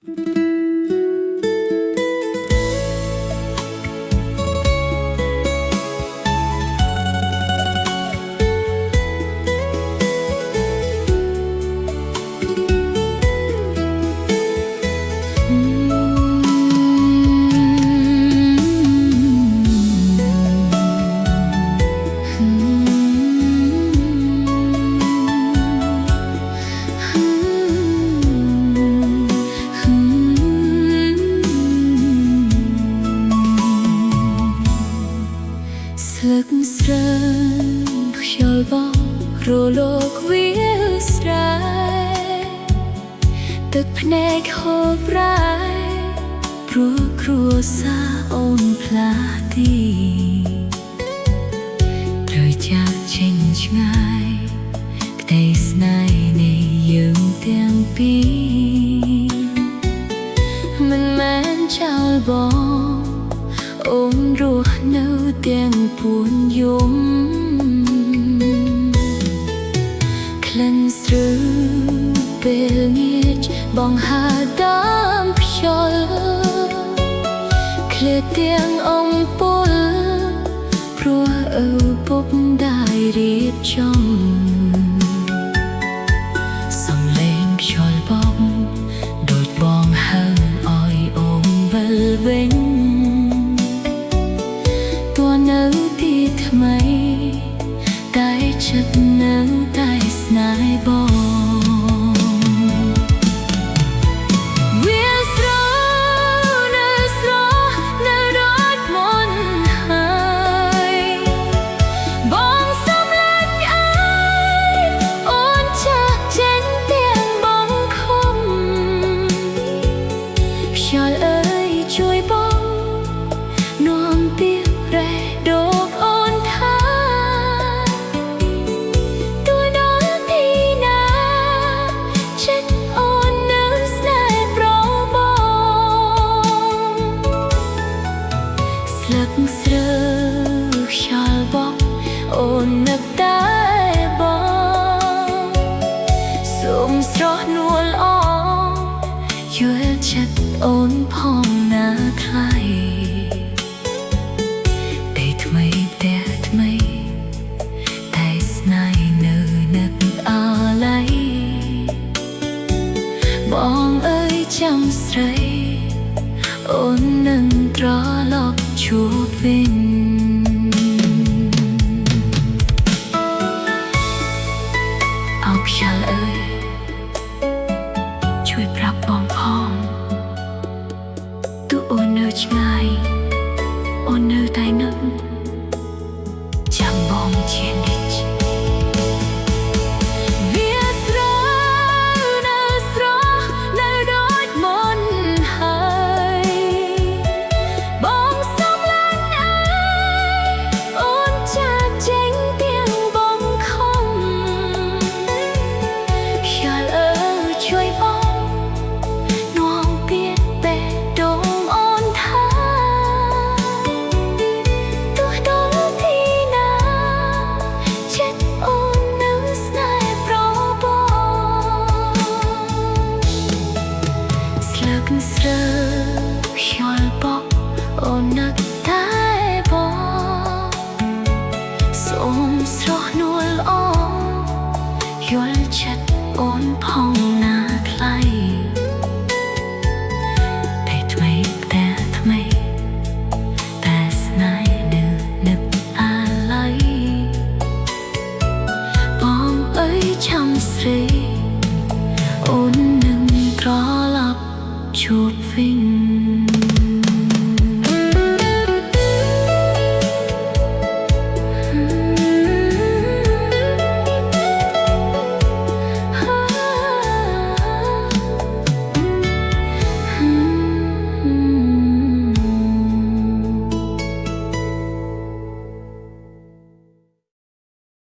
ស្លឹកស្រែខ្យល់បោករលកវាស្រែទឹកភ្នែកហូរប្រែព្រោះគ្រួសារអូនផ្លាទីត្រូវចាកចេញឆ្ងាយក្តីស្នេហ៍នៃយើងទាំងពីរមិនមែនចោលបងអូនរស់នៅទាំងពួនយំក្លិនស្រូវពេលងាចបងហើរតាមខ្យល់ឃ្លាតទាំងអំពុលព្រោះឪពុកได้រៀបចំសំឡេងខ្យល់បក់ដូចបងហើរឲ្យអូនវិលវិញនៅទីថ្មីតែចិត្តនៅតែស្នេហ៍បងវាស្រស់នៅស្រស់នៅរត់មុនហើយបងសំឡាញ់អើយអូនចាក់ចេញទាំងបងខំខ្យល់អើយជួយបងនាំពីរែដកអូនថាទួដល់ទីណាចិត្តអូននៅស្នេហ៍ប្របងស្លឹកស្រើខ្យល់បក់អូននឹកតែបងសូមស្រស់នួលអងយល់ចិត្តអូនផងណាថ្លៃតែស្នេហ៍នៅនឹកអាឡ័យបងអើយចាំស្រីអូននឹងត្រឡប់ជួបវិញអោខ្យល់អើយជួយប្រាប់បងផងទោះអូននៅឆ្ងាយអូននៅតែនឹកចាំបងជានិច្ចវាស្រស់នៅស្រស់នៅដូចមុនហើយបងសំឡាញ់អើយអូនចាកចេញទាំងបងខំខ្យល់អើយជួយបងនាំពីបេះដូងអូនថាស្រើខ្យល់បក់អូននឹកតែបងសូមស្រស់នួលអងយល់ចិត្តអូនផងណាថ្លៃតែថ្មីតែថ្មីតែស្នេហ៍នៅនឹកអាឡ័យបងអើយចាំស្រីអូននឹងត្រឡប់ជួបវិញ